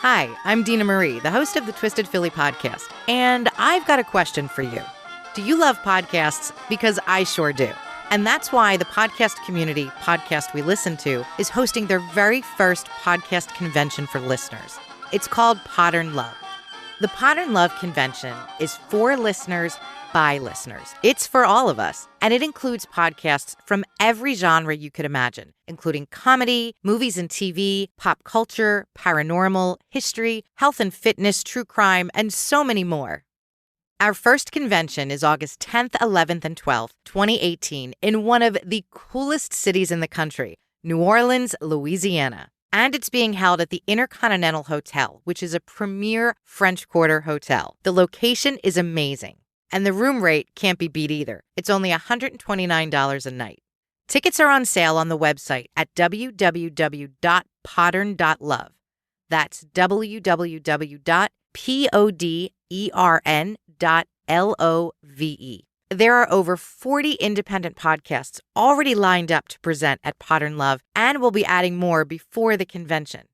Hi, I'm Dina Marie, the host of the Twisted Philly podcast, and I've got a question for you. Do you love podcasts? Because I sure do. And that's why the podcast community, Podcast We Listen To, is hosting their very first podcast convention for listeners. It's called Podern Love. The Podern Love convention is for listeners by listeners. It's for all of us, and it includes podcasts from every genre you could imagine, including comedy, movies and TV, pop culture, paranormal, history, health and fitness, true crime, and so many more. Our first convention is August 10th, 11th, and 12th, 2018, in one of the coolest cities in the country, New Orleans, Louisiana. And it's being held at the Intercontinental Hotel, which is a premier French Quarter hotel. The location is amazing, and the room rate can't be beat either. It's only $129 a night. Tickets are on sale on the website at www.podern.love. That's www.podern.love. There are over 40 independent podcasts already lined up to present at Podern Love, and we'll be adding more before the convention.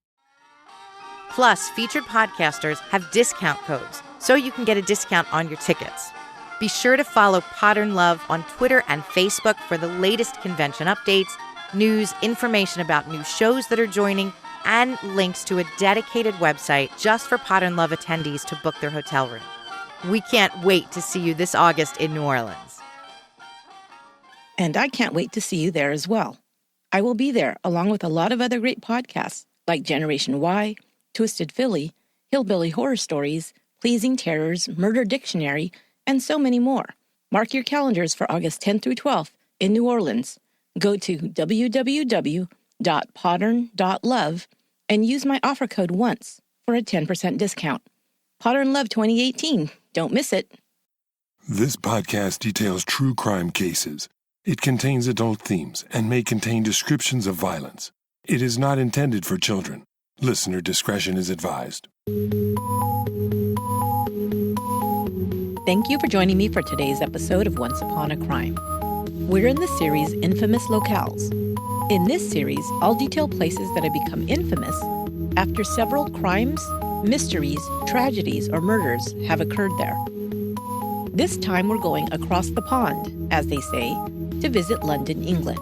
Plus, featured podcasters have discount codes, so you can get a discount on your tickets. Be sure to follow Podern Love on Twitter and Facebook for the latest convention updates, news, information about new shows that are joining, and links to a dedicated website just for Podern Love attendees to book their hotel room. We can't wait to see you this August in New Orleans. And I can't wait to see you there as well. I will be there along with a lot of other great podcasts like Generation Y, Twisted Philly, Hillbilly Horror Stories, Pleasing Terrors, Murder Dictionary, and so many more. Mark your calendars for August 10th through 12th in New Orleans. Go to www.podern.love and use my offer code ONCE for a 10% discount. Podern Love 2018. Don't miss it. This podcast details true crime cases. It contains adult themes and may contain descriptions of violence. It is not intended for children. Listener discretion is advised. Thank you for joining me for today's episode of Once Upon a Crime. We're in the series Infamous Locales. In this series, I'll detail places that have become infamous after several crimes, mysteries, tragedies, or murders have occurred there. This time we're going across the pond, as they say, to visit London, England.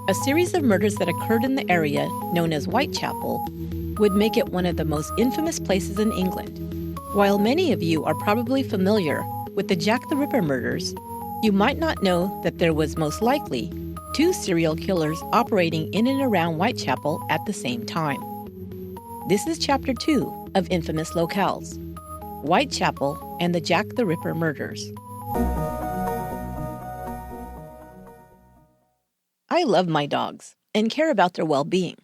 A series of murders that occurred in the area known as Whitechapel would make it one of the most infamous places in England. While many of you are probably familiar with the Jack the Ripper murders, you might not know that there was most likely 2 serial killers operating in and around Whitechapel at the same time. This is Chapter 2 of Infamous Locales, Whitechapel and the Jack the Ripper murders. I love my dogs and care about their well-being.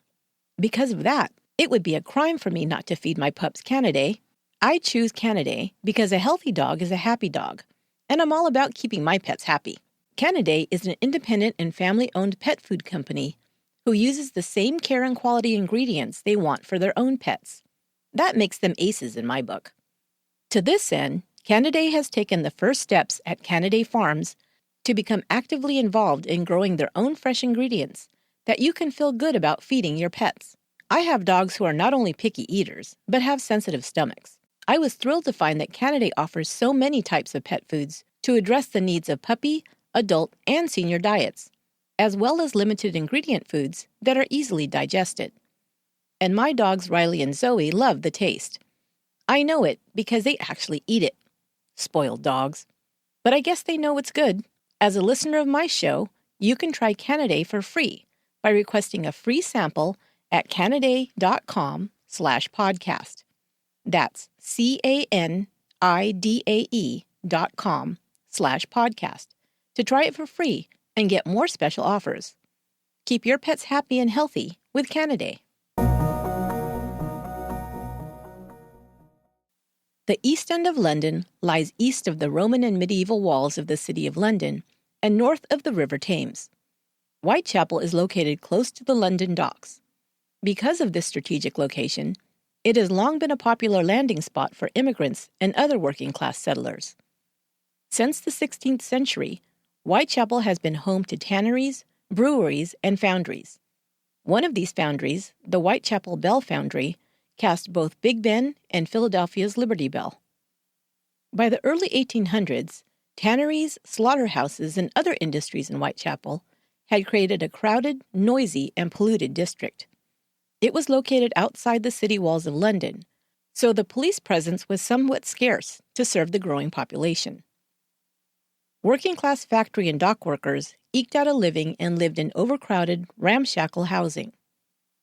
Because of that, it would be a crime for me not to feed my pups Canidae. I choose Canidae because a healthy dog is a happy dog, and I'm all about keeping my pets happy. Canidae is an independent and family-owned pet food company who uses the same care and quality ingredients they want for their own pets. That makes them aces in my book. To this end, Canidae has taken the first steps at Canidae Farms to become actively involved in growing their own fresh ingredients that you can feel good about feeding your pets. I have dogs who are not only picky eaters, but have sensitive stomachs. I was thrilled to find that Canidae offers so many types of pet foods to address the needs of puppy, adult, and senior diets, as well as limited ingredient foods that are easily digested. And my dogs Riley and Zoe love the taste. I know it because they actually eat it. Spoiled dogs. But I guess they know it's good. As a listener of my show, you can try Canidae for free by requesting a free sample at canidae.com/podcast. That's CANIDAE.com/podcast to try it for free and get more special offers. Keep your pets happy and healthy with Canidae. The East End of London lies east of the Roman and medieval walls of the City of London and north of the River Thames. Whitechapel is located close to the London docks. Because of this strategic location, it has long been a popular landing spot for immigrants and other working-class settlers. Since the 16th century, Whitechapel has been home to tanneries, breweries, and foundries. One of these foundries, the Whitechapel Bell Foundry, cast both Big Ben and Philadelphia's Liberty Bell. By the early 1800s, tanneries, slaughterhouses, and other industries in Whitechapel had created a crowded, noisy, and polluted district. It was located outside the city walls of London, so the police presence was somewhat scarce to serve the growing population. Working-class factory and dock workers eked out a living and lived in overcrowded, ramshackle housing.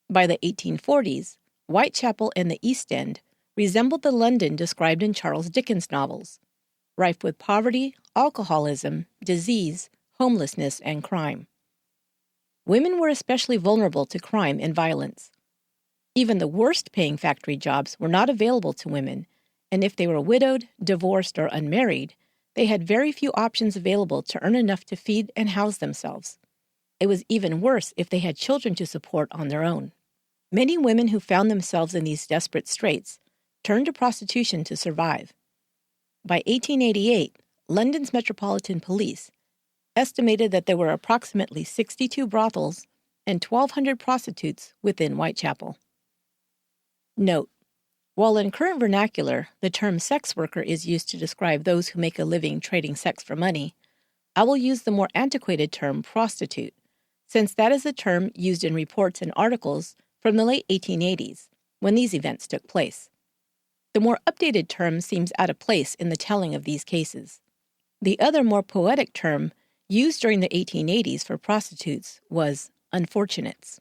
By the 1840s, Whitechapel and the East End resembled the London described in Charles Dickens' novels, rife with poverty, alcoholism, disease, homelessness, and crime. Women were especially vulnerable to crime and violence. Even the worst-paying factory jobs were not available to women, and if they were widowed, divorced, or unmarried, they had very few options available to earn enough to feed and house themselves. It was even worse if they had children to support on their own. Many women who found themselves in these desperate straits turned to prostitution to survive. By 1888, London's Metropolitan Police estimated that there were approximately 62 brothels and 1,200 prostitutes within Whitechapel. Note: while in current vernacular, the term sex worker is used to describe those who make a living trading sex for money, I will use the more antiquated term prostitute, since that is the term used in reports and articles from the late 1880s, when these events took place. The more updated term seems out of place in the telling of these cases. The other more poetic term used during the 1880s for prostitutes was unfortunates.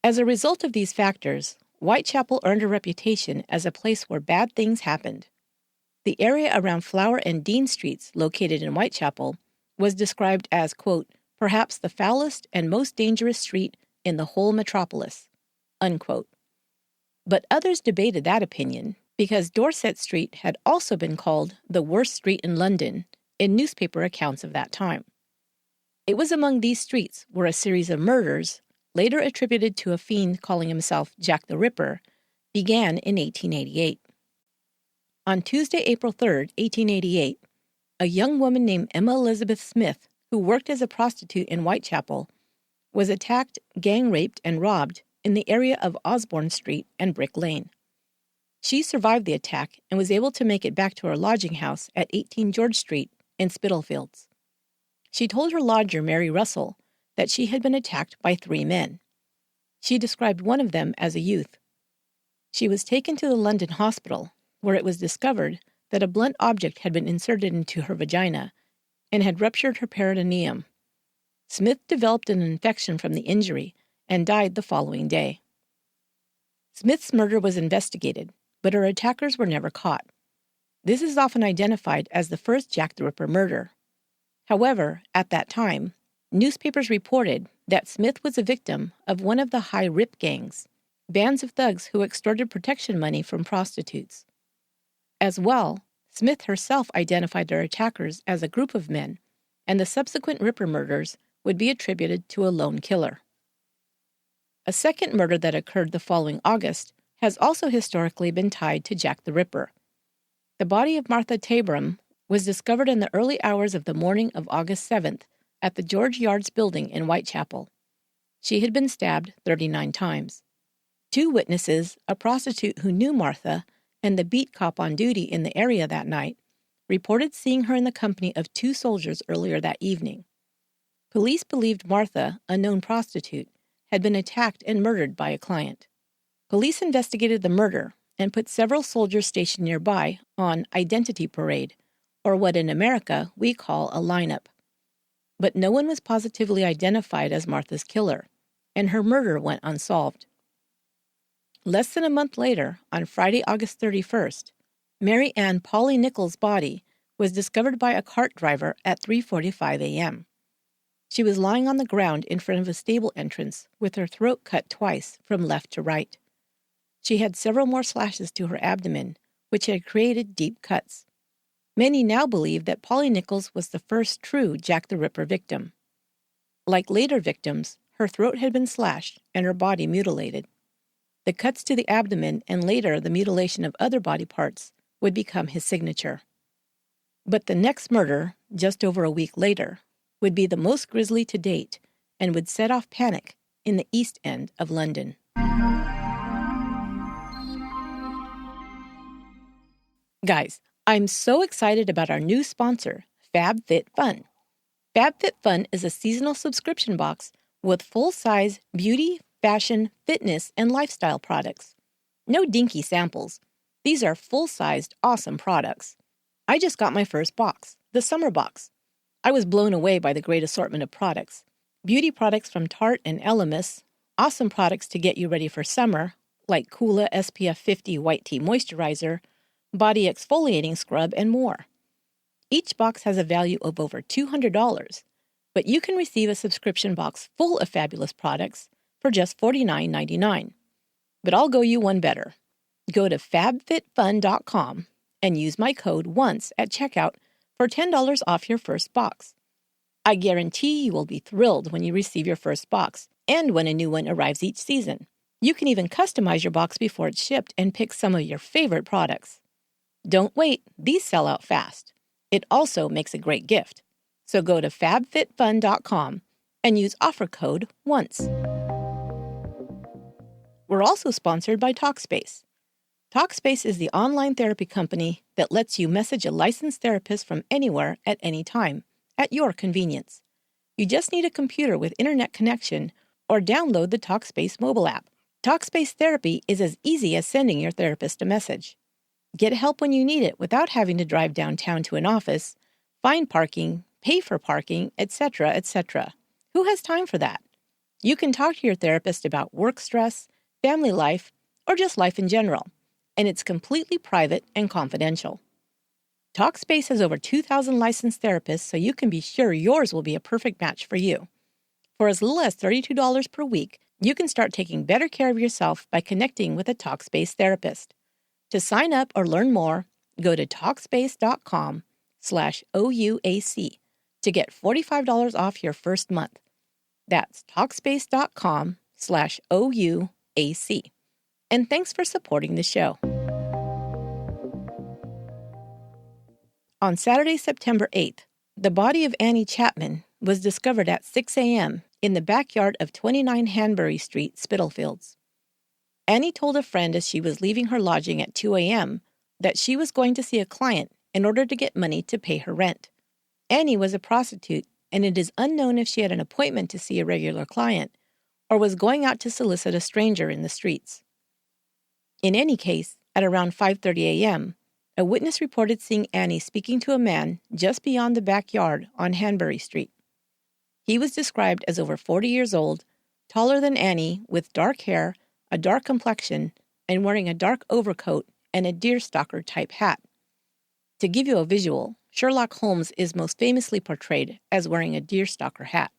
As a result of these factors, Whitechapel earned a reputation as a place where bad things happened. The area around Flower and Dean Streets, located in Whitechapel, was described as, quote, perhaps the foulest and most dangerous street in the whole metropolis, unquote. But others debated that opinion because Dorset Street had also been called the worst street in London in newspaper accounts of that time. It was among these streets where a series of murders, later attributed to a fiend calling himself Jack the Ripper, began in 1888. On Tuesday, April 3, 1888, a young woman named Emma Elizabeth Smith, who worked as a prostitute in Whitechapel, was attacked, gang-raped, and robbed in the area of Osborne Street and Brick Lane. She survived the attack and was able to make it back to her lodging house at 18 George Street in Spitalfields. She told her lodger, Mary Russell, that she had been attacked by 3 men. She described one of them as a youth. She was taken to the London hospital, where it was discovered that a blunt object had been inserted into her vagina and had ruptured her peritoneum. Smith developed an infection from the injury and died the following day. Smith's murder was investigated, but her attackers were never caught. This is often identified as the first Jack the Ripper murder. However, at that time, newspapers reported that Smith was a victim of one of the High Rip gangs, bands of thugs who extorted protection money from prostitutes. As well, Smith herself identified her attackers as a group of men, and the subsequent Ripper murders would be attributed to a lone killer. A second murder that occurred the following August has also historically been tied to Jack the Ripper. The body of Martha Tabram was discovered in the early hours of the morning of August 7th at the George Yards building in Whitechapel. She had been stabbed 39 times. 2 witnesses, a prostitute who knew Martha and the beat cop on duty in the area that night, reported seeing her in the company of 2 soldiers earlier that evening. Police believed Martha, a known prostitute, had been attacked and murdered by a client. Police investigated the murder and put several soldiers stationed nearby on identity parade, or what in America we call a lineup. But no one was positively identified as Martha's killer, and her murder went unsolved. Less than a month later, on Friday, August 31st, Mary Ann Polly Nichols' body was discovered by a cart driver at 3:45 a.m. She was lying on the ground in front of a stable entrance with her throat cut twice from left to right. She had several more slashes to her abdomen, which had created deep cuts. Many now believe that Polly Nichols was the first true Jack the Ripper victim. Like later victims, her throat had been slashed and her body mutilated. The cuts to the abdomen and later the mutilation of other body parts would become his signature. But the next murder, just over a week later, would be the most grisly to date and would set off panic in the East End of London. Guys, I'm so excited about our new sponsor, FabFitFun. FabFitFun is a seasonal subscription box with full-size beauty, fashion, fitness, and lifestyle products. No dinky samples. These are full-sized, awesome products. I just got my first box, the summer box. I was blown away by the great assortment of products. Beauty products from Tarte and Elemis, awesome products to get you ready for summer, like Kula SPF 50 White Tea Moisturizer, Body Exfoliating Scrub, and more. Each box has a value of over $200, but you can receive a subscription box full of fabulous products for just $49.99. But I'll go you one better. Go to fabfitfun.com and use my code ONCE at checkout for $10 off your first box. I guarantee you will be thrilled when you receive your first box and when a new one arrives each season. You can even customize your box before it's shipped and pick some of your favorite products. Don't wait, these sell out fast. It also makes a great gift. So go to fabfitfun.com and use offer code ONCE. We're also sponsored by Talkspace. Talkspace is the online therapy company that lets you message a licensed therapist from anywhere at any time, at your convenience. You just need a computer with internet connection or download the Talkspace mobile app. Talkspace therapy is as easy as sending your therapist a message. Get help when you need it without having to drive downtown to an office, find parking, pay for parking, etc., etc. Who has time for that? You can talk to your therapist about work stress, family life, or just life in general, and it's completely private and confidential. Talkspace has over 2,000 licensed therapists, so you can be sure yours will be a perfect match for you. For as little as $32 per week, you can start taking better care of yourself by connecting with a Talkspace therapist. To sign up or learn more, go to Talkspace.com/OUAC to get $45 off your first month. That's Talkspace.com/OUAC. And thanks for supporting the show. On Saturday, September 8th, the body of Annie Chapman was discovered at 6 a.m. in the backyard of 29 Hanbury Street, Spitalfields. Annie told a friend as she was leaving her lodging at 2 a.m. that she was going to see a client in order to get money to pay her rent. Annie was a prostitute, and it is unknown if she had an appointment to see a regular client or was going out to solicit a stranger in the streets. In any case, at around 5:30 a.m., a witness reported seeing Annie speaking to a man just beyond the backyard on Hanbury Street. He was described as over 40 years old, taller than Annie, with dark hair, a dark complexion, and wearing a dark overcoat and a deerstalker-type hat. To give you a visual, Sherlock Holmes is most famously portrayed as wearing a deerstalker hat.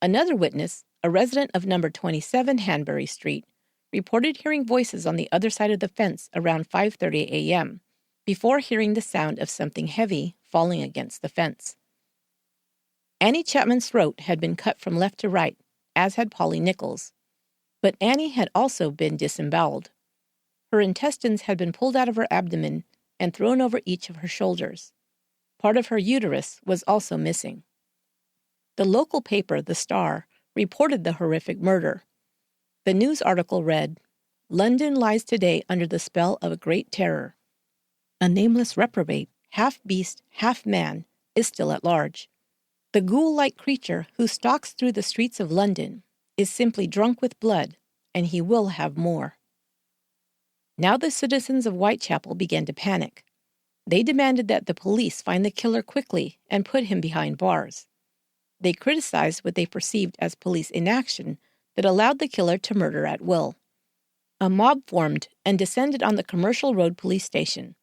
Another witness, a resident of number 27 Hanbury Street, reported hearing voices on the other side of the fence around 5:30 a.m., before hearing the sound of something heavy falling against the fence. Annie Chapman's throat had been cut from left to right, as had Polly Nichols. But Annie had also been disemboweled. Her intestines had been pulled out of her abdomen and thrown over each of her shoulders. Part of her uterus was also missing. The local paper, The Star, reported the horrific murder. The news article read, "London lies today under the spell of a great terror. A nameless reprobate, half beast, half man, is still at large. The ghoul-like creature who stalks through the streets of London is simply drunk with blood, and he will have more." Now the citizens of Whitechapel began to panic. They demanded that the police find the killer quickly and put him behind bars. They criticized what they perceived as police inaction that allowed the killer to murder at will. A mob formed and descended on the Commercial Road police station.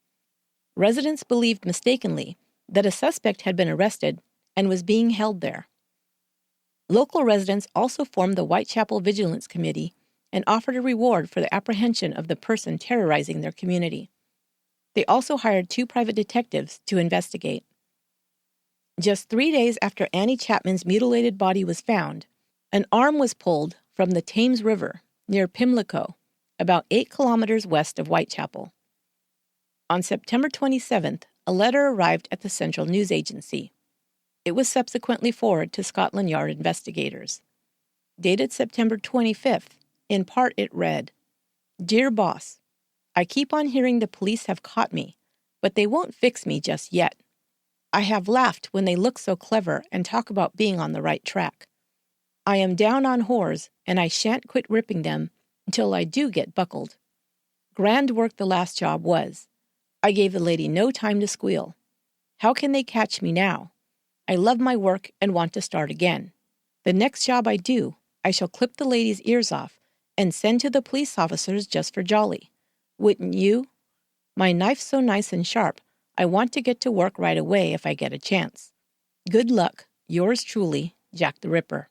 Residents believed mistakenly that a suspect had been arrested and was being held there. Local residents also formed the Whitechapel Vigilance Committee and offered a reward for the apprehension of the person terrorizing their community. They also hired 2 private detectives to investigate. Just 3 days after Annie Chapman's mutilated body was found, an arm was pulled from the Thames River near Pimlico, about 8 kilometers west of Whitechapel. On September 27th, a letter arrived at the Central News Agency. It was subsequently forwarded to Scotland Yard investigators. Dated September 25th, in part it read, "Dear Boss, I keep on hearing the police have caught me, but they won't fix me just yet. I have laughed when they look so clever and talk about being on the right track. I am down on whores, and I shan't quit ripping them until I do get buckled. Grand work the last job was. I gave the lady no time to squeal. How can they catch me now? I love my work and want to start again. The next job I do, I shall clip the lady's ears off and send to the police officers just for jolly. Wouldn't you? My knife's so nice and sharp, I want to get to work right away if I get a chance. Good luck, yours truly, Jack the Ripper.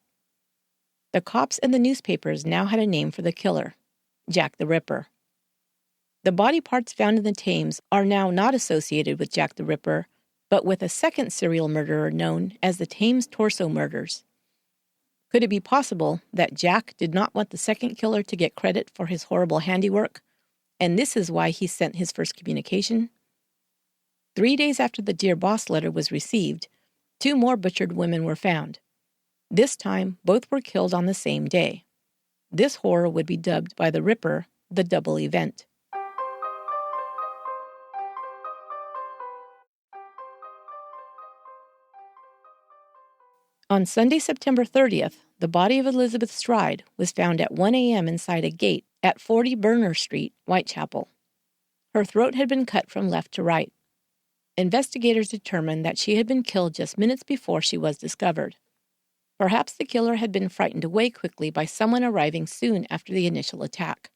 The cops and the newspapers now had a name for the killer, Jack the Ripper. The body parts found in the Thames are now not associated with Jack the Ripper, but with a second serial murderer known as the Thames Torso Murders. Could it be possible that Jack did not want the second killer to get credit for his horrible handiwork, and this is why he sent his first communication? 3 days after the Dear Boss letter was received, 2 more butchered women were found. This time, both were killed on the same day. This horror would be dubbed by the Ripper the double event. On Sunday, September 30th, the body of Elizabeth Stride was found at 1 a.m. inside a gate at 40 Burner Street, Whitechapel. Her throat had been cut from left to right. Investigators determined that she had been killed just minutes before she was discovered. Perhaps the killer had been frightened away quickly by someone arriving soon after the initial attack.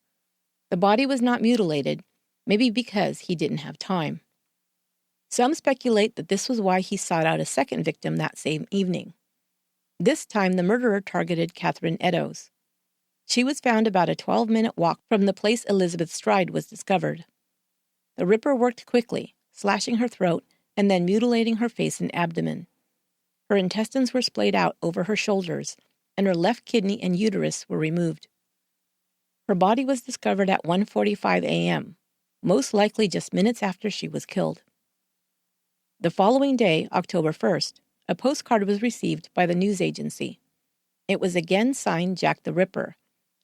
The body was not mutilated, maybe because he didn't have time. Some speculate that this was why he sought out a second victim that same evening. This time, the murderer targeted Catherine Eddowes. She was found about a 12-minute walk from the place Elizabeth Stride was discovered. The Ripper worked quickly, slashing her throat and then mutilating her face and abdomen. Her intestines were splayed out over her shoulders, and her left kidney and uterus were removed. Her body was discovered at 1:45 a.m., most likely just minutes after she was killed. The following day, October 1st, a postcard was received by the news agency. It was again signed Jack the Ripper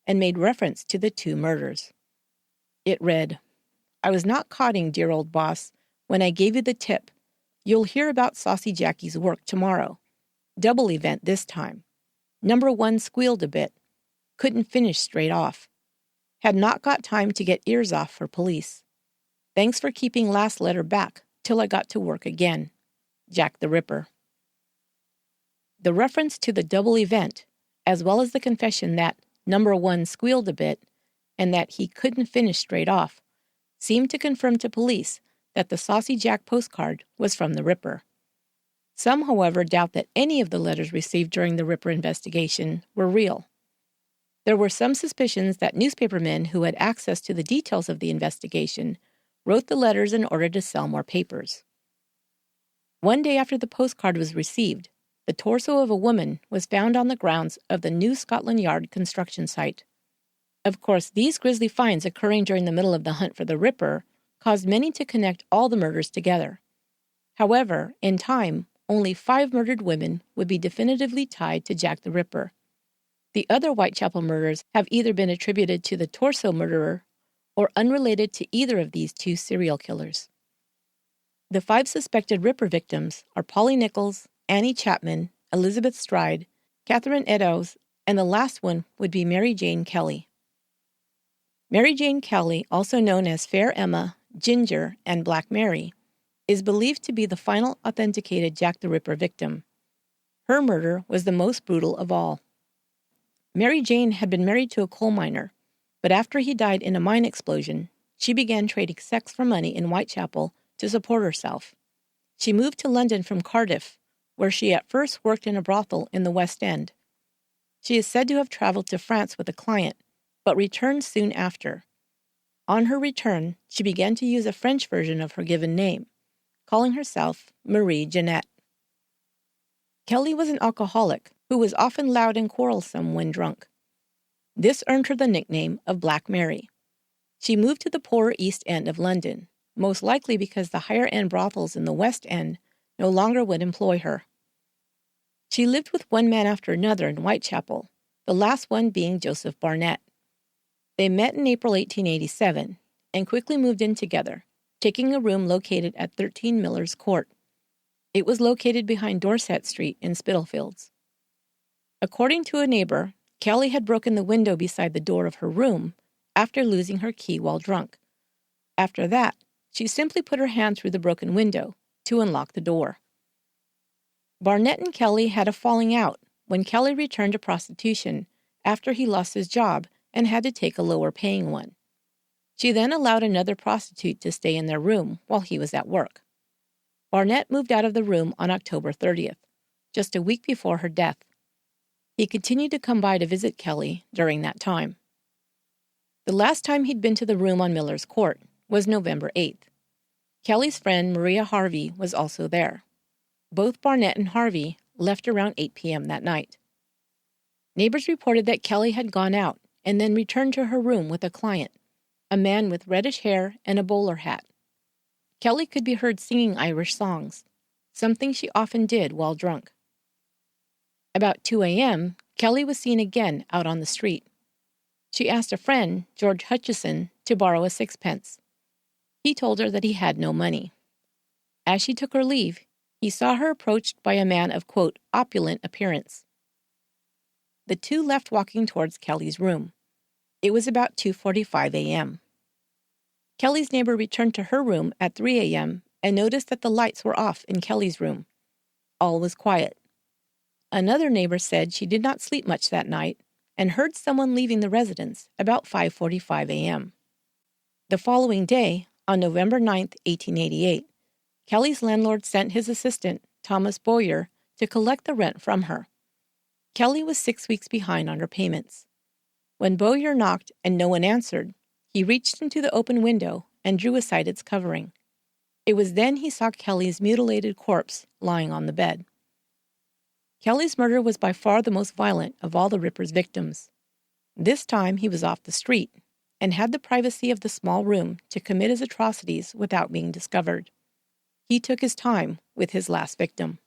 and made reference to the 2 murders. It read, "I was not codding, dear old boss, when I gave you the tip. You'll hear about Saucy Jackie's work tomorrow. Double event this time. Number 1 squealed a bit. Couldn't finish straight off. Had not got time to get ears off for police. Thanks for keeping last letter back till I got to work again. Jack the Ripper." The reference to the double event, as well as the confession that number 1 squealed a bit and that he couldn't finish straight off, seemed to confirm to police that the Saucy Jack postcard was from the Ripper. Some, however, doubt that any of the letters received during the Ripper investigation were real. There were some suspicions that newspapermen who had access to the details of the investigation wrote the letters in order to sell more papers. 1 day after the postcard was received, the torso of a woman was found on the grounds of the New Scotland Yard construction site. Of course, these grisly finds occurring during the middle of the hunt for the Ripper caused many to connect all the murders together. However, in time, only 5 murdered women would be definitively tied to Jack the Ripper. The other Whitechapel murders have either been attributed to the torso murderer or unrelated to either of these 2 serial killers. The 5 suspected Ripper victims are Polly Nichols, Annie Chapman, Elizabeth Stride, Catherine Eddowes, and the last one would be Mary Jane Kelly. Mary Jane Kelly, also known as Fair Emma, Ginger, and Black Mary, is believed to be the final authenticated Jack the Ripper victim. Her murder was the most brutal of all. Mary Jane had been married to a coal miner, but after he died in a mine explosion, she began trading sex for money in Whitechapel to support herself. She moved to London from Cardiff, where she at first worked in a brothel in the West End. She is said to have traveled to France with a client, but returned soon after. On her return, she began to use a French version of her given name, calling herself Marie Jeanette. Kelly was an alcoholic who was often loud and quarrelsome when drunk. This earned her the nickname of Black Mary. She moved to the poorer East End of London, most likely because the higher-end brothels in the West End no longer would employ her. She lived with one man after another in Whitechapel, the last one being Joseph Barnett. They met in April 1887, and quickly moved in together, taking a room located at 13 Miller's Court. It was located behind Dorset Street in Spitalfields. According to a neighbor, Kelly had broken the window beside the door of her room after losing her key while drunk. After that, she simply put her hand through the broken window to unlock the door. Barnett and Kelly had a falling out when Kelly returned to prostitution after he lost his job and had to take a lower-paying one. She then allowed another prostitute to stay in their room while he was at work. Barnett moved out of the room on October 30th, just a week before her death. He continued to come by to visit Kelly during that time. The last time he'd been to the room on Miller's Court was November 8th. Kelly's friend Maria Harvey was also there. Both Barnett and Harvey left around 8 p.m. that night. Neighbors reported that Kelly had gone out and then returned to her room with a client, a man with reddish hair and a bowler hat. Kelly could be heard singing Irish songs, something she often did while drunk. About 2 a.m., Kelly was seen again out on the street. She asked a friend, George Hutchison, to borrow a sixpence. He told her that he had no money. As she took her leave, he saw her approached by a man of, quote, opulent appearance. The two left walking towards Kelly's room. It was about 2:45 a.m. Kelly's neighbor returned to her room at 3 a.m. and noticed that the lights were off in Kelly's room. All was quiet. Another neighbor said she did not sleep much that night and heard someone leaving the residence about 5:45 a.m. The following day, on November 9, 1888, Kelly's landlord sent his assistant, Thomas Bowyer, to collect the rent from her. Kelly was 6 weeks behind on her payments. When Bowyer knocked and no one answered, he reached into the open window and drew aside its covering. It was then he saw Kelly's mutilated corpse lying on the bed. Kelly's murder was by far the most violent of all the Ripper's victims. This time he was off the street and had the privacy of the small room to commit his atrocities without being discovered. He took his time with his last victim.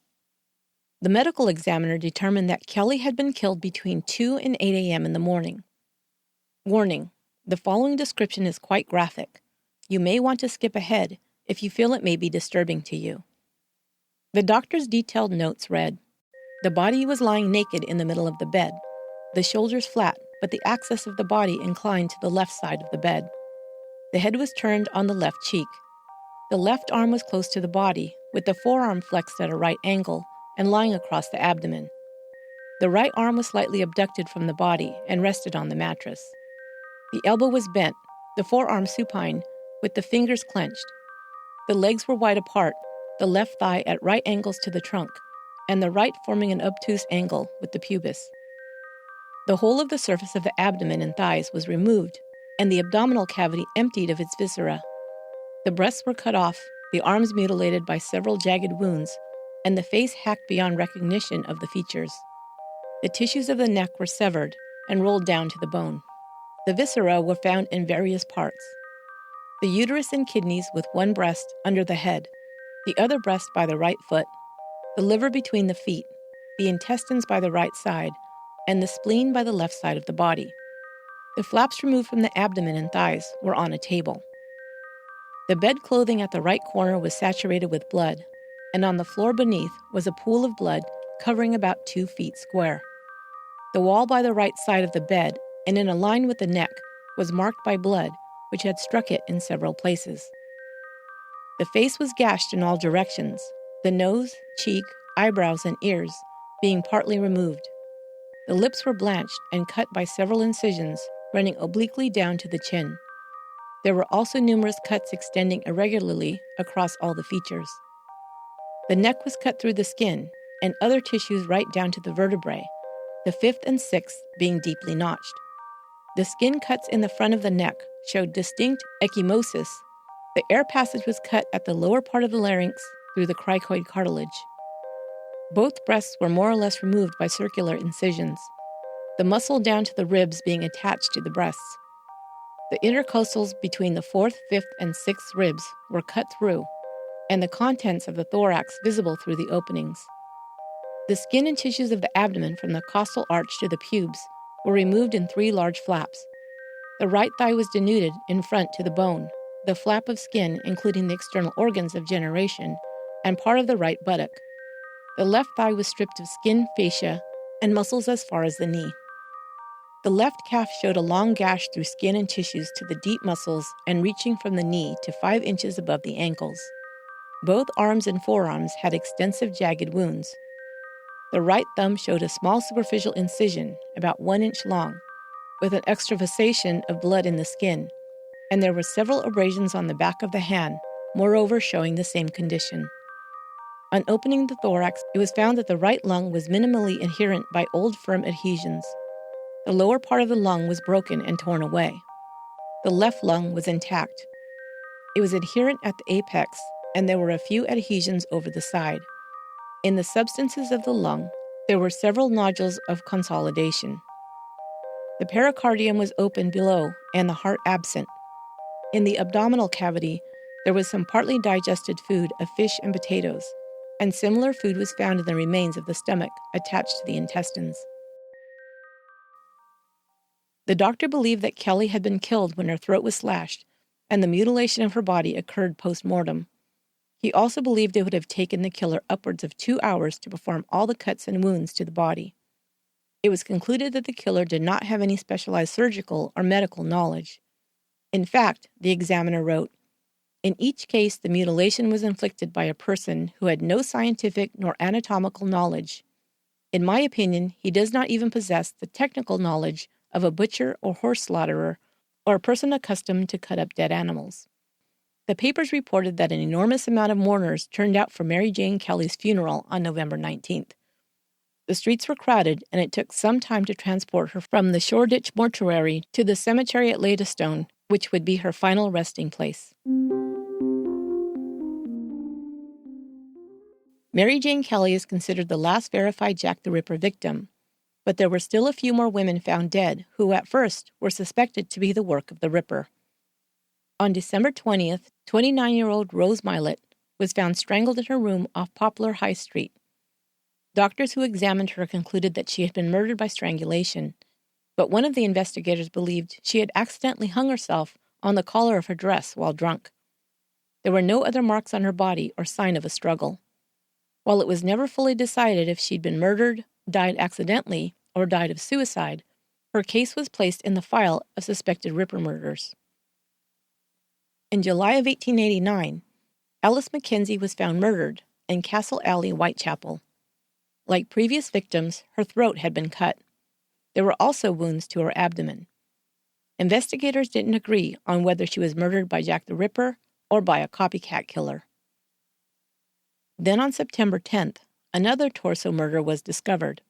The medical examiner determined that Kelly had been killed between 2 and 8 a.m. in the morning. Warning, the following description is quite graphic. You may want to skip ahead if you feel it may be disturbing to you. The doctor's detailed notes read, the body was lying naked in the middle of the bed, the shoulders flat, but the axis of the body inclined to the left side of the bed. The head was turned on the left cheek. The left arm was close to the body, with the forearm flexed at a right angle and lying across the abdomen. The right arm was slightly abducted from the body and rested on the mattress. The elbow was bent, the forearm supine, with the fingers clenched. The legs were wide apart, the left thigh at right angles to the trunk, and the right forming an obtuse angle with the pubis. The whole of the surface of the abdomen and thighs was removed, and the abdominal cavity emptied of its viscera. The breasts were cut off, the arms mutilated by several jagged wounds, and the face hacked beyond recognition of the features. The tissues of the neck were severed and rolled down to the bone. The viscera were found in various parts. The uterus and kidneys with one breast under the head, the other breast by the right foot, the liver between the feet, the intestines by the right side, and the spleen by the left side of the body. The flaps removed from the abdomen and thighs were on a table. The bed clothing at the right corner was saturated with blood, and on the floor beneath was a pool of blood covering about 2 feet square. The wall by the right side of the bed, and in a line with the neck, was marked by blood, which had struck it in several places. The face was gashed in all directions, the nose, cheek, eyebrows, and ears being partly removed. The lips were blanched and cut by several incisions running obliquely down to the chin. There were also numerous cuts extending irregularly across all the features. The neck was cut through the skin, and other tissues right down to the vertebrae, the fifth and sixth being deeply notched. The skin cuts in the front of the neck showed distinct ecchymosis. The air passage was cut at the lower part of the larynx through the cricoid cartilage. Both breasts were more or less removed by circular incisions, the muscle down to the ribs being attached to the breasts. The intercostals between the fourth, fifth, and sixth ribs were cut through, and the contents of the thorax visible through the openings. The skin and tissues of the abdomen from the costal arch to the pubes were removed in 3 large flaps. The right thigh was denuded in front to the bone, the flap of skin, including the external organs of generation, and part of the right buttock. The left thigh was stripped of skin, fascia, and muscles as far as the knee. The left calf showed a long gash through skin and tissues to the deep muscles and reaching from the knee to 5 inches above the ankles. Both arms and forearms had extensive jagged wounds. The right thumb showed a small superficial incision, about 1 inch long, with an extravasation of blood in the skin, and there were several abrasions on the back of the hand, moreover showing the same condition. On opening the thorax, it was found that the right lung was minimally adherent by old firm adhesions. The lower part of the lung was broken and torn away. The left lung was intact. It was adherent at the apex, and there were a few adhesions over the side. In the substances of the lung, there were several nodules of consolidation. The pericardium was open below and the heart absent. In the abdominal cavity, there was some partly digested food of fish and potatoes, and similar food was found in the remains of the stomach attached to the intestines. The doctor believed that Kelly had been killed when her throat was slashed, and the mutilation of her body occurred post-mortem. He also believed it would have taken the killer upwards of 2 hours to perform all the cuts and wounds to the body. It was concluded that the killer did not have any specialized surgical or medical knowledge. In fact, the examiner wrote, "In each case, the mutilation was inflicted by a person who had no scientific nor anatomical knowledge. In my opinion, he does not even possess the technical knowledge of a butcher or horse slaughterer or a person accustomed to cut up dead animals." The papers reported that an enormous amount of mourners turned out for Mary Jane Kelly's funeral on November 19th. The streets were crowded, and it took some time to transport her from the Shoreditch mortuary to the cemetery at Leytonstone, which would be her final resting place. Mary Jane Kelly is considered the last verified Jack the Ripper victim, but there were still a few more women found dead who at first were suspected to be the work of the Ripper. On December 20th, 29-year-old Rose Milett was found strangled in her room off Poplar High Street. Doctors who examined her concluded that she had been murdered by strangulation, but one of the investigators believed she had accidentally hung herself on the collar of her dress while drunk. There were no other marks on her body or sign of a struggle. While it was never fully decided if she'd been murdered, died accidentally, or died of suicide, her case was placed in the file of suspected Ripper murders. In July of 1889, Alice Mackenzie was found murdered in Castle Alley, Whitechapel. Like previous victims, her throat had been cut. There were also wounds to her abdomen. Investigators didn't agree on whether she was murdered by Jack the Ripper or by a copycat killer. Then on September 10th, another torso murder was discovered.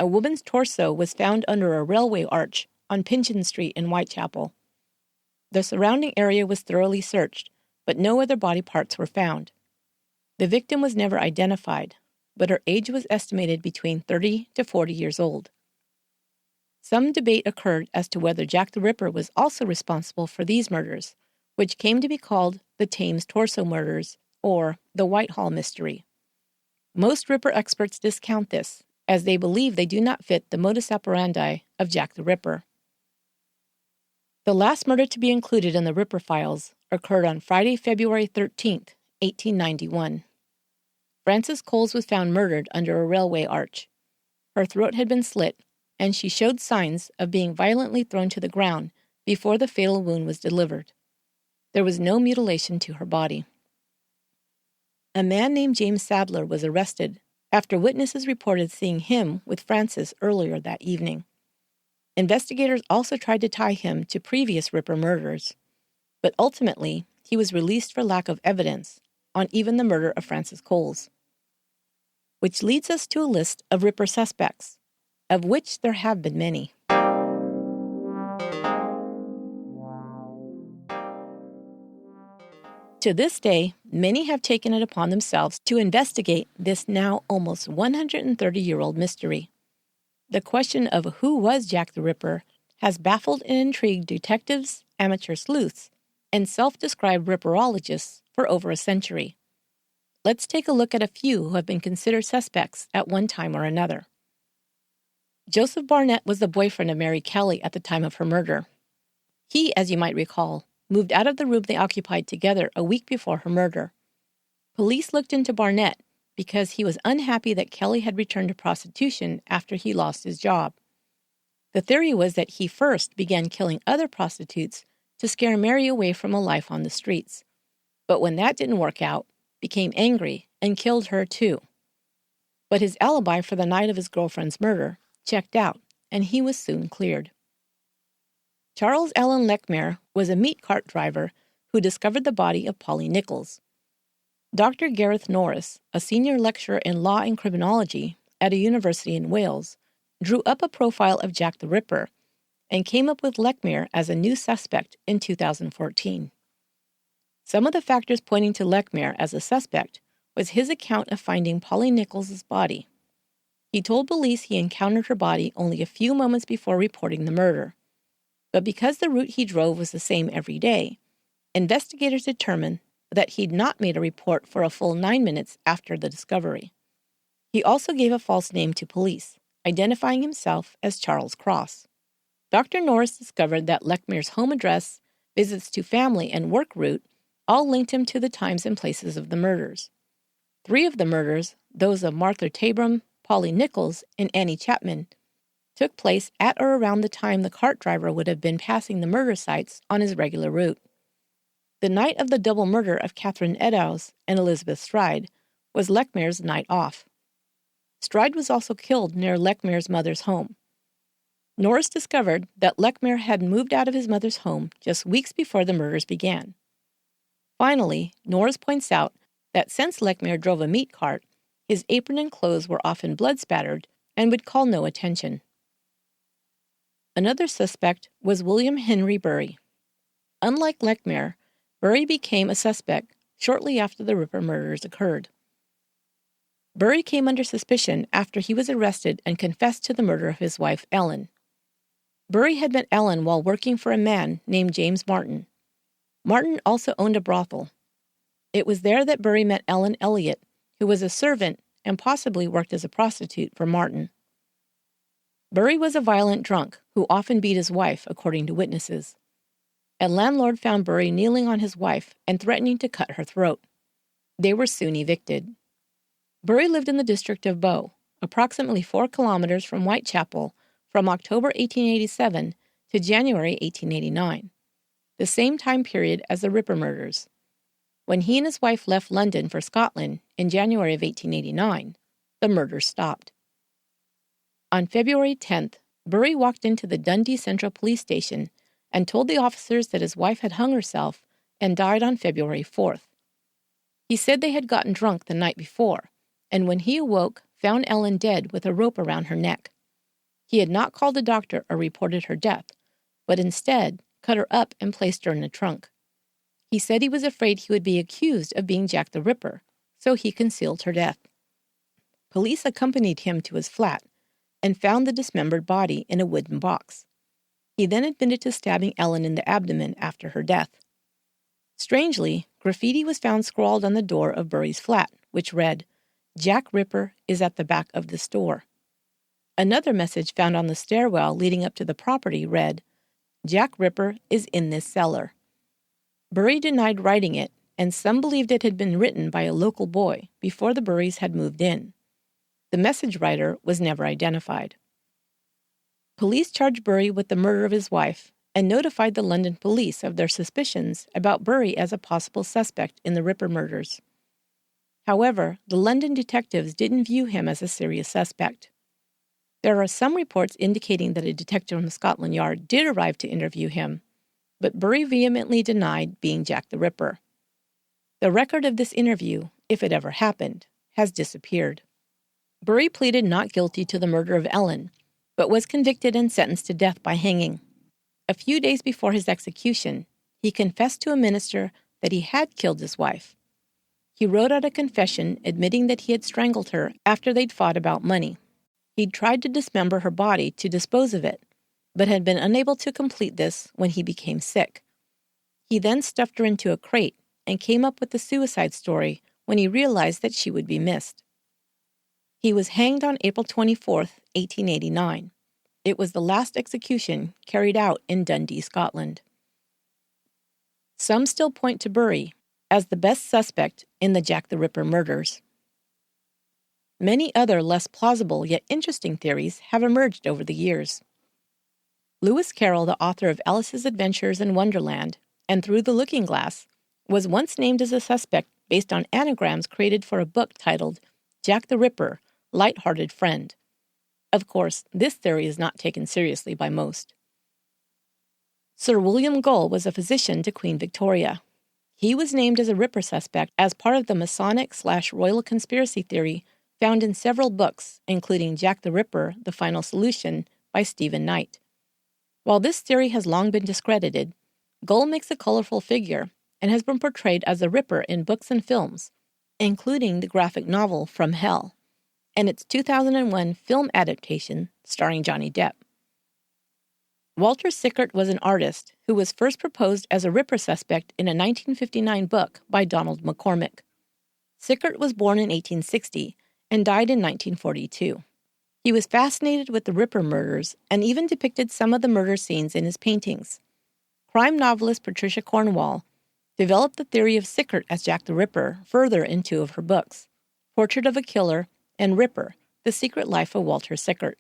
A woman's torso was found under a railway arch on Pinchin Street in Whitechapel. The surrounding area was thoroughly searched, but no other body parts were found. The victim was never identified, but her age was estimated between 30 to 40 years old. Some debate occurred as to whether Jack the Ripper was also responsible for these murders, which came to be called the Thames Torso Murders or the Whitehall Mystery. Most Ripper experts discount this, as they believe they do not fit the modus operandi of Jack the Ripper. The last murder to be included in the Ripper files occurred on Friday, February 13th, 1891. Frances Coles was found murdered under a railway arch. Her throat had been slit, and she showed signs of being violently thrown to the ground before the fatal wound was delivered. There was no mutilation to her body. A man named James Sadler was arrested after witnesses reported seeing him with Frances earlier that evening. Investigators also tried to tie him to previous Ripper murders, but ultimately he was released for lack of evidence on even the murder of Frances Coles. Which leads us to a list of Ripper suspects, of which there have been many. To this day, many have taken it upon themselves to investigate this now almost 130-year-old mystery. The question of who was Jack the Ripper has baffled and intrigued detectives, amateur sleuths, and self-described Ripperologists for over a century. Let's take a look at a few who have been considered suspects at one time or another. Joseph Barnett was the boyfriend of Mary Kelly at the time of her murder. He, as you might recall, moved out of the room they occupied together a week before her murder. Police looked into Barnett because he was unhappy that Kelly had returned to prostitution after he lost his job. The theory was that he first began killing other prostitutes to scare Mary away from a life on the streets, but when that didn't work out, became angry and killed her too. But his alibi for the night of his girlfriend's murder checked out, and he was soon cleared. Charles Allen Lechmere was a meat cart driver who discovered the body of Polly Nichols. Dr. Gareth Norris, a senior lecturer in law and criminology at a university in Wales, drew up a profile of Jack the Ripper and came up with Lechmere as a new suspect in 2014. Some of the factors pointing to Lechmere as a suspect was his account of finding Polly Nichols' body. He told police he encountered her body only a few moments before reporting the murder. But because the route he drove was the same every day, investigators determined that he'd not made a report for a full 9 minutes after the discovery. He also gave a false name to police, identifying himself as Charles Cross. Dr. Norris discovered that Lechmere's home address, visits to family, and work route all linked him to the times and places of the murders. 3 of the murders, those of Martha Tabram, Polly Nichols, and Annie Chapman, took place at or around the time the cart driver would have been passing the murder sites on his regular route. The night of the double murder of Catherine Eddowes and Elizabeth Stride was Lechmere's night off. Stride was also killed near Lechmere's mother's home. Norris discovered that Lechmere had moved out of his mother's home just weeks before the murders began. Finally, Norris points out that since Lechmere drove a meat cart, his apron and clothes were often blood-spattered and would call no attention. Another suspect was William Henry Bury. Unlike Lechmere, Bury became a suspect shortly after the Ripper murders occurred. Bury came under suspicion after he was arrested and confessed to the murder of his wife, Ellen. Bury had met Ellen while working for a man named James Martin. Martin also owned a brothel. It was there that Bury met Ellen Elliott, who was a servant and possibly worked as a prostitute for Martin. Bury was a violent drunk who often beat his wife, according to witnesses. A landlord found Bury kneeling on his wife and threatening to cut her throat. They were soon evicted. Bury lived in the district of Bow, approximately 4 kilometers from Whitechapel, from October 1887 to January 1889, the same time period as the Ripper murders. When he and his wife left London for Scotland in January of 1889, the murders stopped. On February 10th, Bury walked into the Dundee Central Police Station and told the officers that his wife had hung herself and died on February 4th. He said they had gotten drunk the night before, and when he awoke, found Ellen dead with a rope around her neck. He had not called a doctor or reported her death, but instead cut her up and placed her in a trunk. He said he was afraid he would be accused of being Jack the Ripper, so he concealed her death. Police accompanied him to his flat and found the dismembered body in a wooden box. He then admitted to stabbing Ellen in the abdomen after her death. Strangely, graffiti was found scrawled on the door of Bury's flat, which read, "Jack Ripper is at the back of the store." Another message found on the stairwell leading up to the property read, "Jack Ripper is in this cellar." Bury denied writing it, and some believed it had been written by a local boy before the Burys had moved in. The message writer was never identified. Police charged Bury with the murder of his wife and notified the London police of their suspicions about Bury as a possible suspect in the Ripper murders. However, the London detectives didn't view him as a serious suspect. There are some reports indicating that a detective from Scotland Yard did arrive to interview him, but Bury vehemently denied being Jack the Ripper. The record of this interview, if it ever happened, has disappeared. Bury pleaded not guilty to the murder of Ellen, but was convicted and sentenced to death by hanging. A few days before his execution, he confessed to a minister that he had killed his wife. He wrote out a confession admitting that he had strangled her after they'd fought about money. He'd tried to dismember her body to dispose of it, but had been unable to complete this when he became sick. He then stuffed her into a crate and came up with the suicide story when he realized that she would be missed. He was hanged on April 24th, 1889. It was the last execution carried out in Dundee, Scotland. Some still point to Burry as the best suspect in the Jack the Ripper murders. Many other less plausible yet interesting theories have emerged over the years. Lewis Carroll, the author of Alice's Adventures in Wonderland and Through the Looking Glass, was once named as a suspect based on anagrams created for a book titled Jack the Ripper, Light-Hearted Friend. Of course, this theory is not taken seriously by most. Sir William Gull was a physician to Queen Victoria. He was named as a Ripper suspect as part of the Masonic/Royal conspiracy theory found in several books, including Jack the Ripper, The Final Solution by Stephen Knight. While this theory has long been discredited, Gull makes a colorful figure and has been portrayed as a Ripper in books and films, including the graphic novel From Hell and its 2001 film adaptation starring Johnny Depp. Walter Sickert was an artist who was first proposed as a Ripper suspect in a 1959 book by Donald McCormick. Sickert was born in 1860 and died in 1942. He was fascinated with the Ripper murders and even depicted some of the murder scenes in his paintings. Crime novelist Patricia Cornwall developed the theory of Sickert as Jack the Ripper further in two of her books, Portrait of a Killer and Ripper, The Secret Life of Walter Sickert,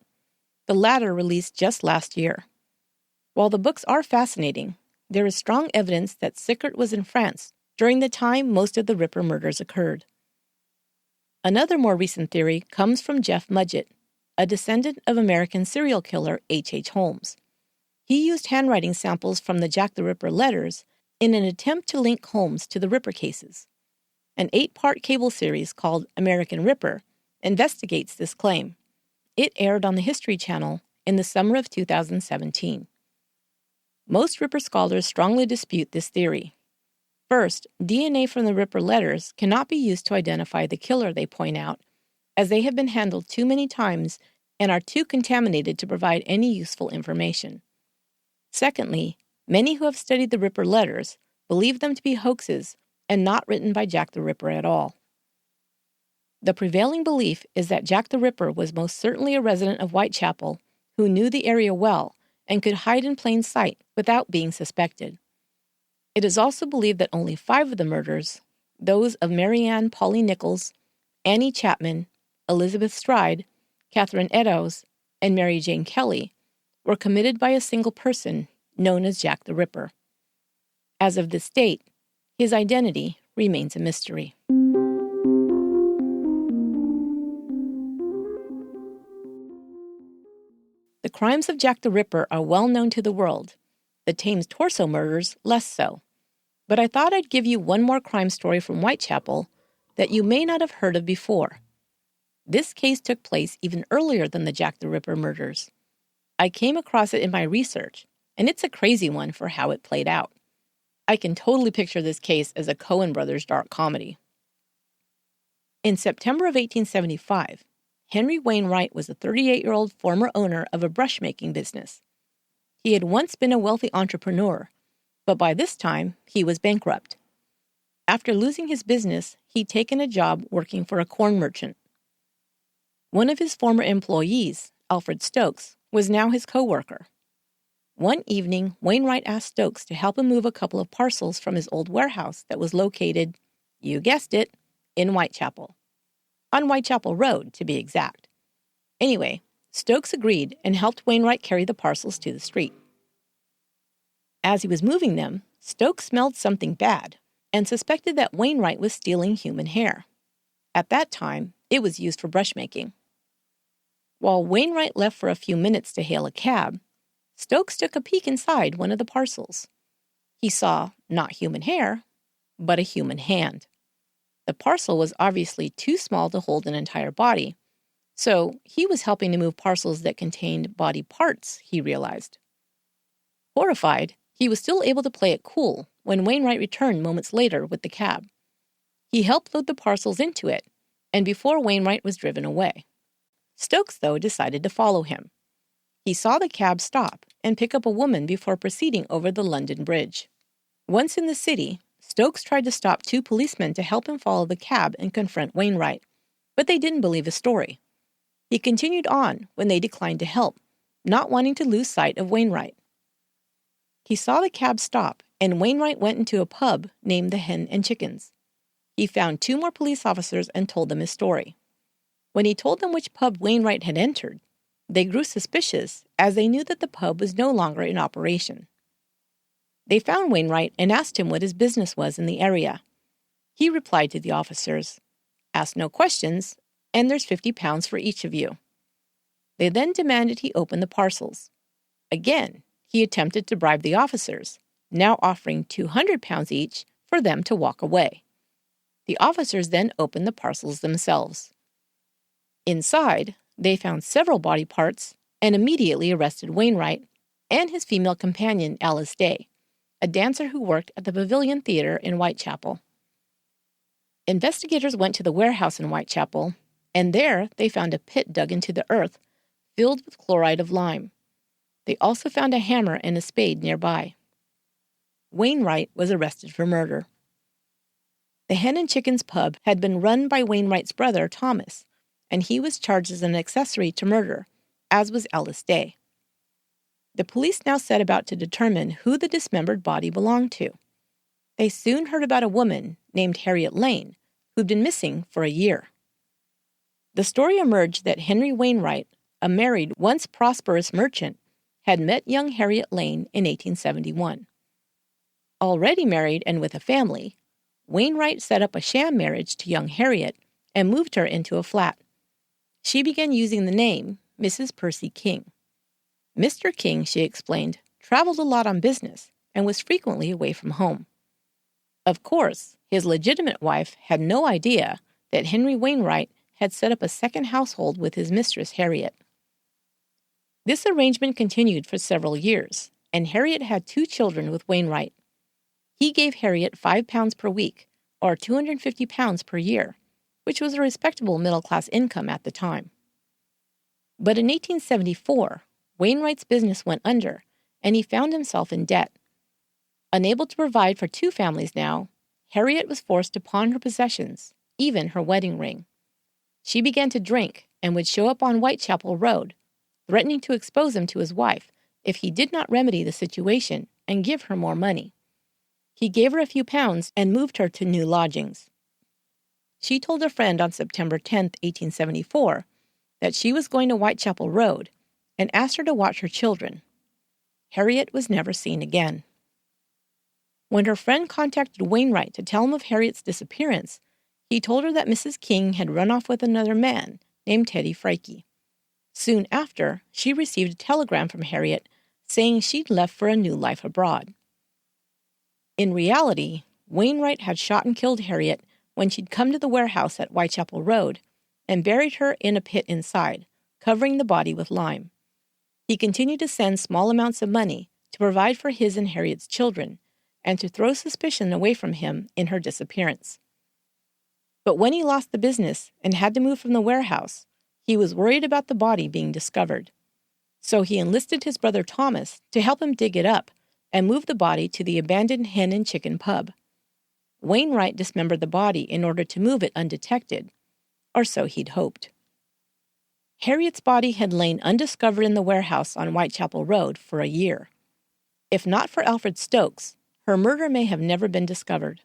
the latter released just last year. While the books are fascinating, there is strong evidence that Sickert was in France during the time most of the Ripper murders occurred. Another more recent theory comes from Jeff Mudgett, a descendant of American serial killer H.H. Holmes. He used handwriting samples from the Jack the Ripper letters in an attempt to link Holmes to the Ripper cases. An 8-part cable series called American Ripper investigates this claim. It aired on the History Channel in the summer of 2017. Most Ripper scholars strongly dispute this theory. First, DNA from the Ripper letters cannot be used to identify the killer, they point out, as they have been handled too many times and are too contaminated to provide any useful information. Secondly, many who have studied the Ripper letters believe them to be hoaxes and not written by Jack the Ripper at all. The prevailing belief is that Jack the Ripper was most certainly a resident of Whitechapel who knew the area well and could hide in plain sight without being suspected. It is also believed that only 5 of the murders, those of Marianne Polly Nichols, Annie Chapman, Elizabeth Stride, Catherine Eddowes, and Mary Jane Kelly, were committed by a single person known as Jack the Ripper. As of this date, his identity remains a mystery. The crimes of Jack the Ripper are well known to the world, the Thames Torso murders less so. But I thought I'd give you one more crime story from Whitechapel that you may not have heard of before. This case took place even earlier than the Jack the Ripper murders. I came across it in my research, and it's a crazy one for how it played out. I can totally picture this case as a Coen Brothers dark comedy. In September of 1875, Henry Wainwright was a 38-year-old former owner of a brush-making business. He had once been a wealthy entrepreneur, but by this time, he was bankrupt. After losing his business, he'd taken a job working for a corn merchant. One of his former employees, Alfred Stokes, was now his co-worker. One evening, Wainwright asked Stokes to help him move a couple of parcels from his old warehouse that was located, you guessed it, in Whitechapel. On Whitechapel Road, to be exact. Anyway, Stokes agreed and helped Wainwright carry the parcels to the street. As he was moving them, Stokes smelled something bad and suspected that Wainwright was stealing human hair. At that time, it was used for brush making. While Wainwright left for a few minutes to hail a cab, Stokes took a peek inside one of the parcels. He saw not human hair, but a human hand. The parcel was obviously too small to hold an entire body, so he was helping to move parcels that contained body parts, he realized. Horrified, he was still able to play it cool when Wainwright returned moments later with the cab. He helped load the parcels into it, and before Wainwright was driven away. Stokes, though, decided to follow him. He saw the cab stop and pick up a woman before proceeding over the London Bridge. Once in the city, Stokes tried to stop 2 policemen to help him follow the cab and confront Wainwright, but they didn't believe his story. He continued on when they declined to help, not wanting to lose sight of Wainwright. He saw the cab stop and Wainwright went into a pub named the Hen and Chickens. He found 2 more police officers and told them his story. When he told them which pub Wainwright had entered, they grew suspicious as they knew that the pub was no longer in operation. They found Wainwright and asked him what his business was in the area. He replied to the officers, "Ask no questions, and there's £50 for each of you." They then demanded he open the parcels. Again, he attempted to bribe the officers, now offering £200 each for them to walk away. The officers then opened the parcels themselves. Inside, they found several body parts and immediately arrested Wainwright and his female companion, Alice Day, a dancer who worked at the Pavilion Theater in Whitechapel. Investigators went to the warehouse in Whitechapel, and there they found a pit dug into the earth filled with chloride of lime. They also found a hammer and a spade nearby. Wainwright was arrested for murder. The Hen and Chickens pub had been run by Wainwright's brother, Thomas, and he was charged as an accessory to murder, as was Alice Day. The police now set about to determine who the dismembered body belonged to. They soon heard about a woman named Harriet Lane, who'd been missing for a year. The story emerged that Henry Wainwright, a married, once prosperous merchant, had met young Harriet Lane in 1871. Already married and with a family, Wainwright set up a sham marriage to young Harriet and moved her into a flat. She began using the name Mrs. Percy King. Mr. King, she explained, traveled a lot on business and was frequently away from home. Of course, his legitimate wife had no idea that Henry Wainwright had set up a second household with his mistress, Harriet. This arrangement continued for several years, and Harriet had 2 children with Wainwright. He gave Harriet £5 per week, or £250 per year, which was a respectable middle-class income at the time. But in 1874, Wainwright's business went under, and he found himself in debt. Unable to provide for 2 families now, Harriet was forced to pawn her possessions, even her wedding ring. She began to drink and would show up on Whitechapel Road, threatening to expose him to his wife if he did not remedy the situation and give her more money. He gave her a few pounds and moved her to new lodgings. She told a friend on September 10, 1874, that she was going to Whitechapel Road and asked her to watch her children. Harriet was never seen again. When her friend contacted Wainwright to tell him of Harriet's disappearance, he told her that Mrs. King had run off with another man named Teddy Frikey. Soon after, she received a telegram from Harriet saying she'd left for a new life abroad. In reality, Wainwright had shot and killed Harriet when she'd come to the warehouse at Whitechapel Road and buried her in a pit inside, covering the body with lime. He continued to send small amounts of money to provide for his and Harriet's children and to throw suspicion away from him in her disappearance. But when he lost the business and had to move from the warehouse, he was worried about the body being discovered. So he enlisted his brother Thomas to help him dig it up and move the body to the abandoned Hen and Chicken pub. Wainwright dismembered the body in order to move it undetected, or so he'd hoped. Harriet's body had lain undiscovered in the warehouse on Whitechapel Road for a year. If not for Alfred Stokes, her murder may have never been discovered.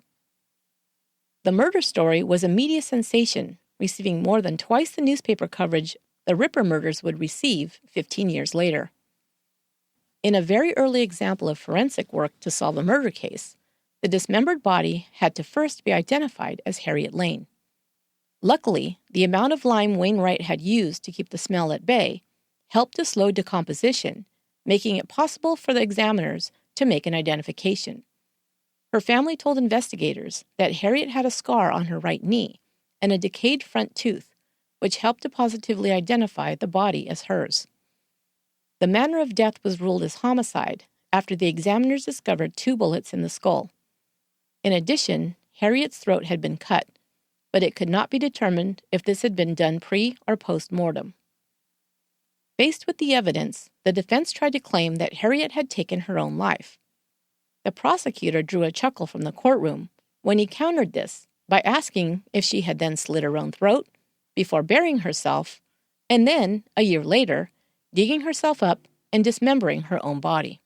The murder story was a media sensation, receiving more than twice the newspaper coverage the Ripper murders would receive 15 years later. In a very early example of forensic work to solve a murder case, the dismembered body had to first be identified as Harriet Lane. Luckily, the amount of lime Wainwright had used to keep the smell at bay helped to slow decomposition, making it possible for the examiners to make an identification. Her family told investigators that Harriet had a scar on her right knee and a decayed front tooth, which helped to positively identify the body as hers. The manner of death was ruled as homicide after the examiners discovered 2 bullets in the skull. In addition, Harriet's throat had been cut, but it could not be determined if this had been done pre- or post-mortem. Faced with the evidence, the defense tried to claim that Harriet had taken her own life. The prosecutor drew a chuckle from the courtroom when he countered this by asking if she had then slit her own throat before burying herself, and then, a year later, digging herself up and dismembering her own body.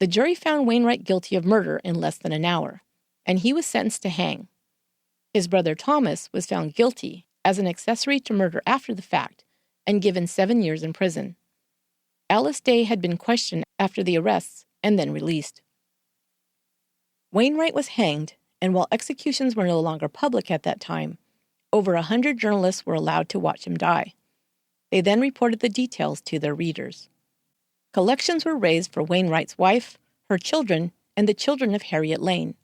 The jury found Wainwright guilty of murder in less than an hour, and he was sentenced to hang. His brother Thomas was found guilty as an accessory to murder after the fact and given 7 years in prison. Alice Day had been questioned after the arrests and then released. Wainwright was hanged, and while executions were no longer public at that time, over 100 journalists were allowed to watch him die. They then reported the details to their readers. Collections were raised for Wainwright's wife, her children, and the children of Harriet Lane.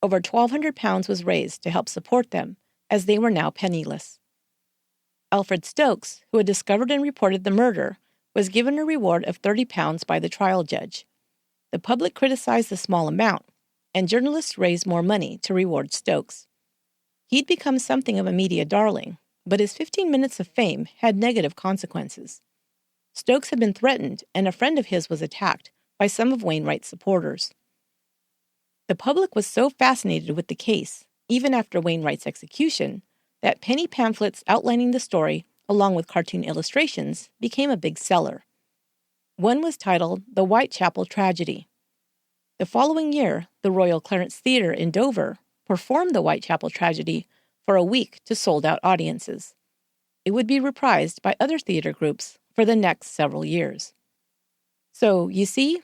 Over £1,200 was raised to help support them, as they were now penniless. Alfred Stokes, who had discovered and reported the murder, was given a reward of £30 by the trial judge. The public criticized the small amount, and journalists raised more money to reward Stokes. He'd become something of a media darling, but his 15 minutes of fame had negative consequences. Stokes had been threatened, and a friend of his was attacked by some of Wainwright's supporters. The public was so fascinated with the case, even after Wainwright's execution, that penny pamphlets outlining the story, along with cartoon illustrations, became a big seller. One was titled The Whitechapel Tragedy. The following year, the Royal Clarence Theatre in Dover performed the Whitechapel Tragedy for a week to sold-out audiences. It would be reprised by other theater groups for the next several years. So, you see,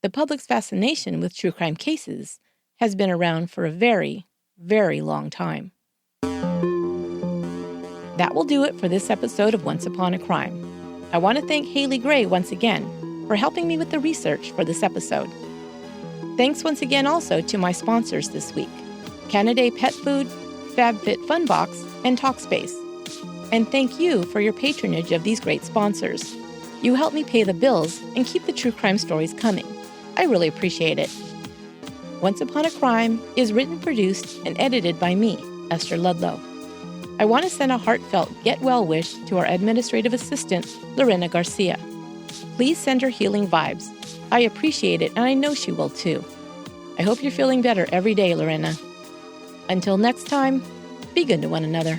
the public's fascination with true crime cases has been around for a very, very long time. That will do it for this episode of Once Upon a Crime. I want to thank Haley Gray once again for helping me with the research for this episode. Thanks once again also to my sponsors this week, Canaday Pet Food, FabFit Funbox, and Talkspace. And thank you for your patronage of these great sponsors. You help me pay the bills and keep the true crime stories coming. I really appreciate it. Once Upon a Crime is written, produced, and edited by me, Esther Ludlow. I want to send a heartfelt get well wish to our administrative assistant, Lorena Garcia. Please send her healing vibes. I appreciate it, and I know she will too. I hope you're feeling better every day, Lorena. Until next time, be good to one another.